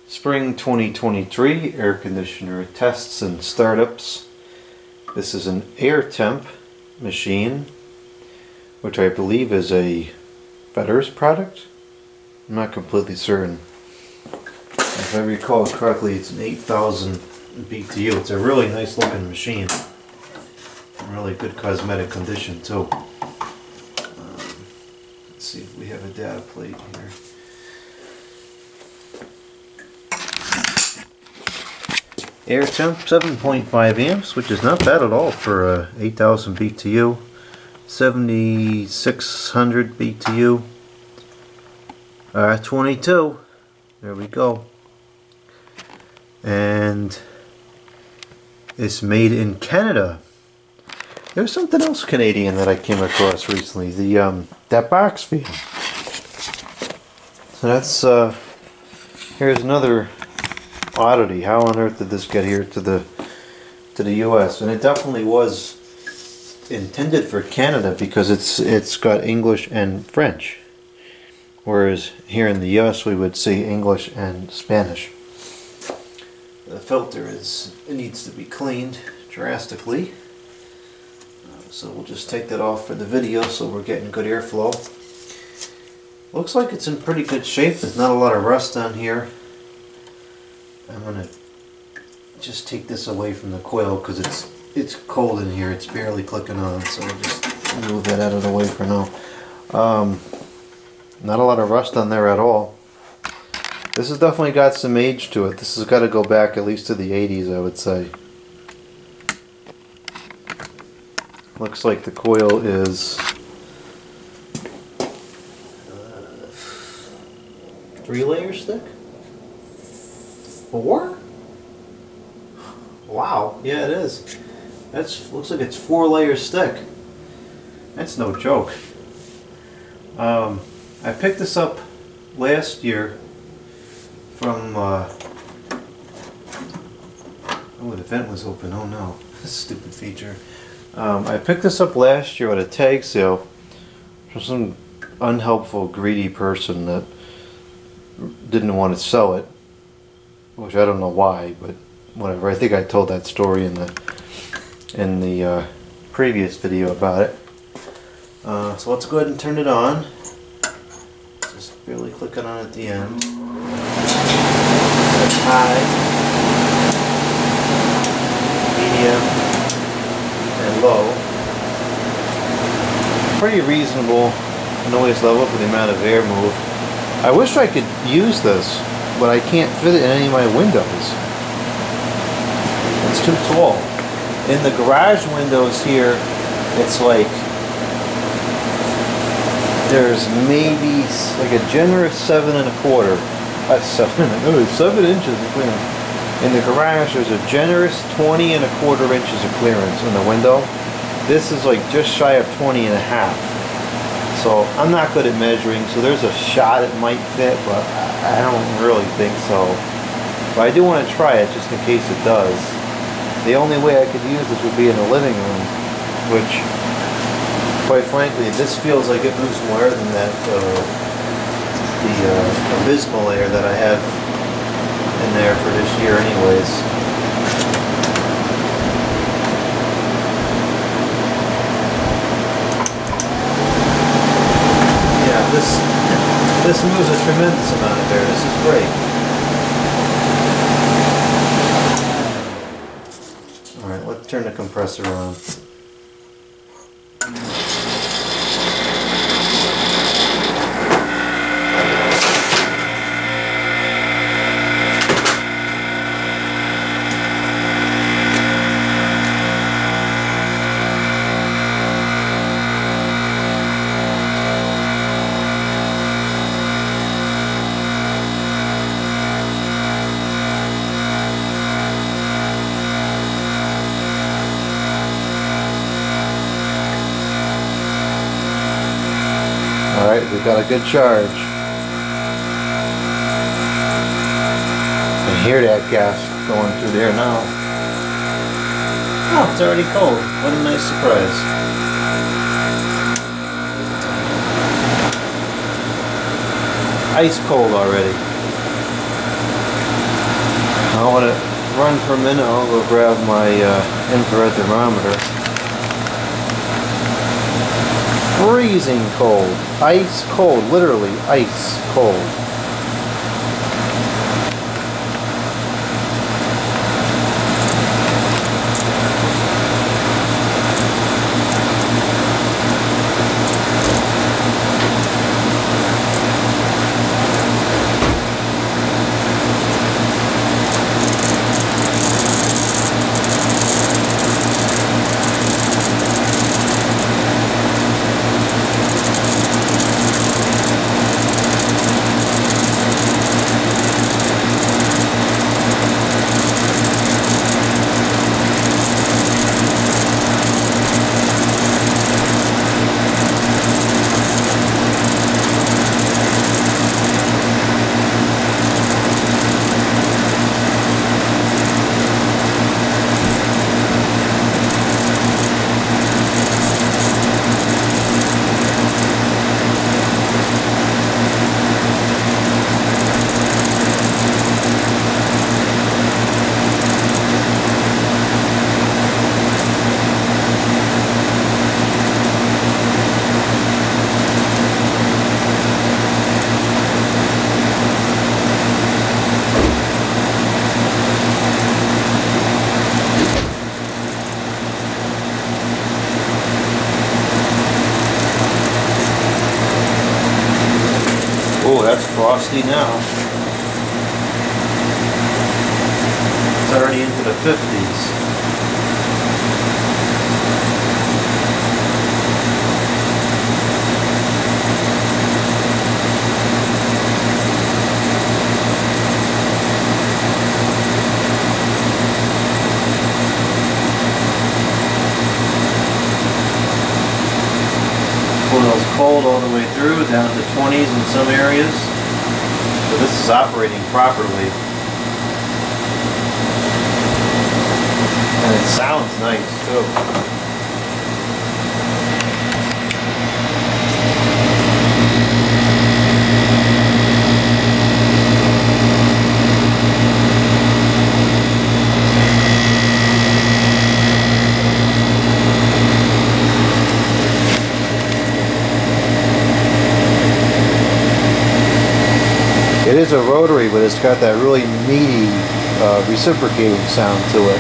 Spring 2023 air conditioner tests and startups. This is an Airtemp machine, which I believe is a Fetters product. I'm not completely certain. If I recall correctly, it's an 8,000 BTU. It's a really nice looking machine. In really good cosmetic condition too. Let's see if we have a data plate here. Airtemp 7.5 amps, which is not bad at all for 8,000 BTU. 7,600 BTU. 22. There we go. And it's made in Canada. There's something else Canadian that I came across recently. The that box fan. So that's here's another oddity. How on earth did this get here to the US? And it definitely was intended for Canada because it's got English and French, whereas here in the US we would say English and Spanish. The filter it needs to be cleaned drastically, so we'll just take that off for the video so we're getting good airflow. Looks like it's in pretty good shape. There's not a lot of rust on here. I'm gonna just take this away from the coil because it's cold in here. It's barely clicking on, so we'll just move that out of the way for now. Not a lot of rust on there at all. This has definitely got some age to it. This has got to go back at least to the 80s, I would say. Looks like the coil is 3 layers thick? 4? Wow, yeah it is. Looks like it's 4 layers thick. That's no joke. I picked this up last year from oh, the vent was open. Oh no, stupid feature. I picked this up last year at a tag sale from some unhelpful, greedy person that didn't want to sell it, which I don't know why, but whatever. I think I told that story in the previous video about it. So let's go ahead and turn it on. Just barely clicking on at the end. That's high, medium, and low. Pretty reasonable noise level for the amount of air moved. I wish I could use this, but I can't fit it in any of my windows. It's too tall. In the garage windows here, it's like there's maybe like a generous 7 1/4. That's 7 inches of clearance. In the garage, there's a generous 20 1/4 inches of clearance in the window. This is like just shy of 20 1/2. So I'm not good at measuring, so there's a shot it might fit, but I don't really think so. But I do want to try it just in case it does. The only way I could use this would be in the living room, which, quite frankly, this feels like it moves more air than that the abysmal air that I have in there for this year anyways. This moves a tremendous amount of air. This is great. Alright, let's turn the compressor on. Alright, we've got a good charge. I can hear that gas going through there now. Oh, it's already cold. What a nice surprise. Ice cold already. on for a minute. I'll go grab my infrared thermometer. Freezing cold. Ice cold. Literally ice cold. Oh, that's frosty now. It's already into the 50s. Coil's cold all the way through, down to 20s in some areas. So this is operating properly. And it sounds nice too. It is a rotary, but it's got that really meaty reciprocating sound to it.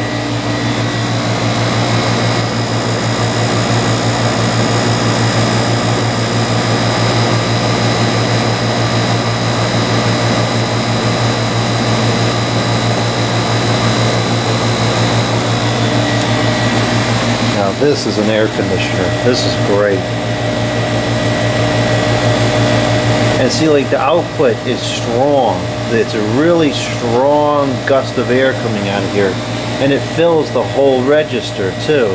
Now this is an air conditioner. This is great. And see, like, the output is strong. It's a really strong gust of air coming out of here. And it fills the whole register too.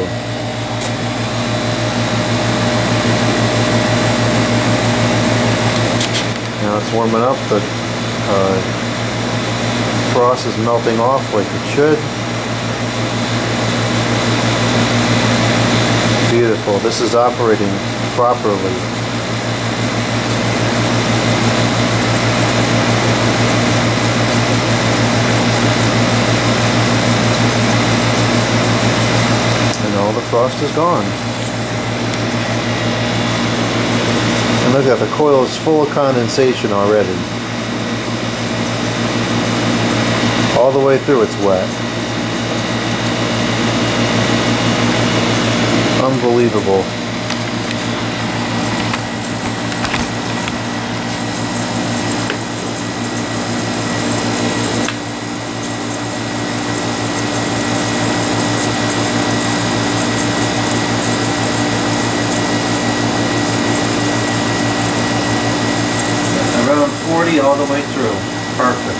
Now it's warming up, but frost is melting off like it should. Beautiful. This is operating properly. All the frost is gone. And look at that, the coil is full of condensation already. All the way through it's wet. Unbelievable. Around 40 all the way through. Perfect.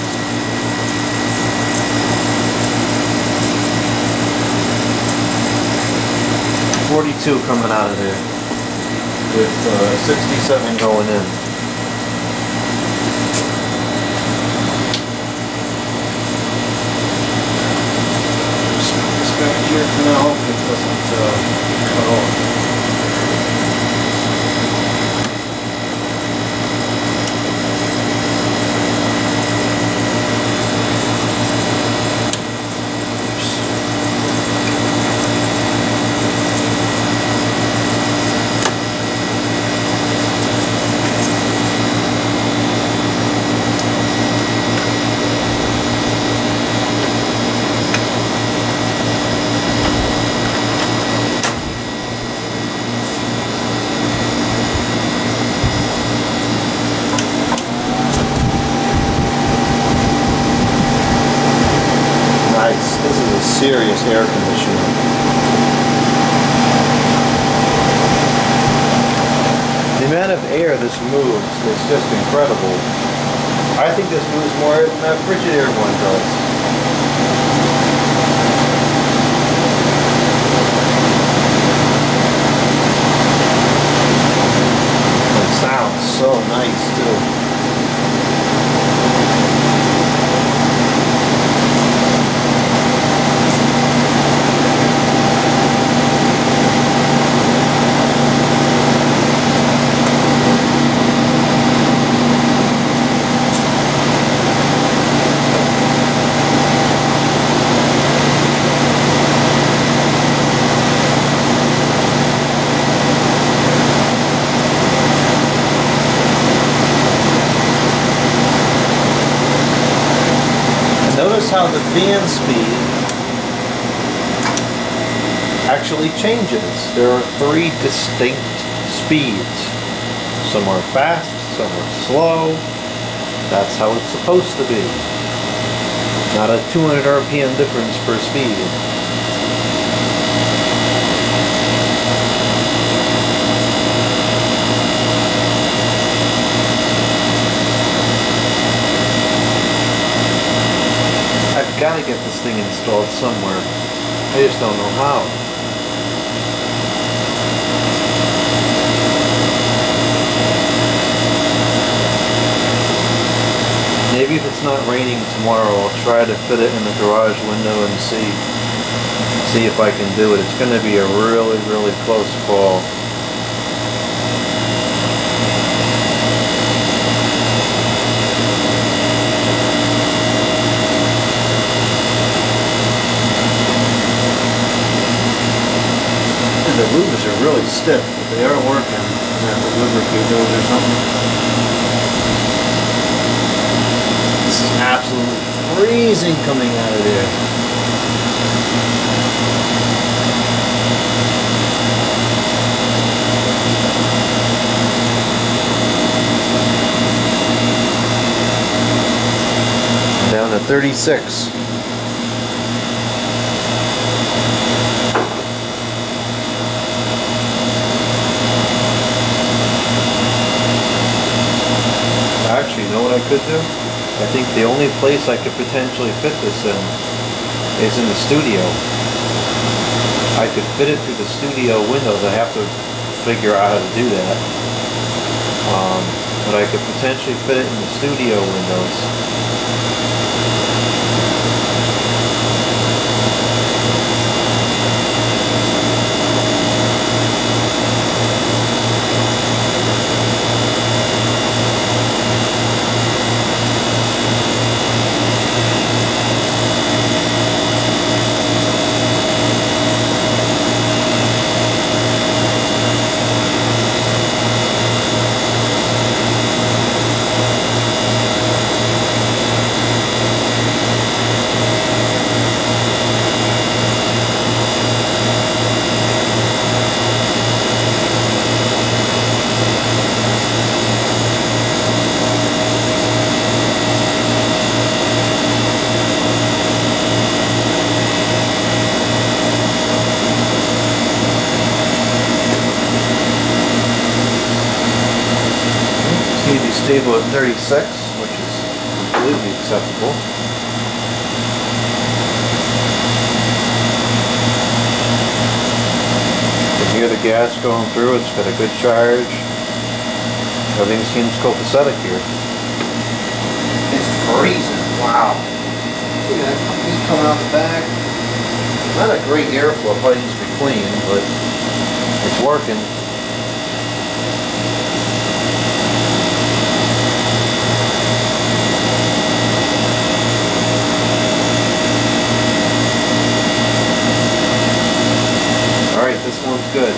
.42 coming out of there with 67 going in. Just put this back here for now if it doesn't cut off. serious air conditioning. The amount of air this moves is just incredible. I think this moves more air than that Frigidaire one does. It sounds so nice too. Notice how the fan speed actually changes. There are 3 distinct speeds. Some are fast, some are slow. That's how it's supposed to be. Not a 200 RPM difference per speed. I've got to get this thing installed somewhere. I just don't know how. Maybe if it's not raining tomorrow, I'll try to fit it in the garage window and see if I can do it. It's going to be a really, really close call. The lubers are really stiff, but they are working. I'm going to have to lubricate those or something. This is absolutely freezing coming out of there. Down to 36. Actually, you know what I could do? I think the only place I could potentially fit this in is in the studio. I could fit it through the studio windows. I have to figure out how to do that. But I could potentially fit it in the studio windows. Stable at 36, which is completely acceptable. You can hear the gas going through, it's got a good charge. Everything seems copacetic here. It's freezing, wow. Look at that heat coming out the back. Not a great airflow, probably needs to be cleaned, but it's working. Alright, this one's good.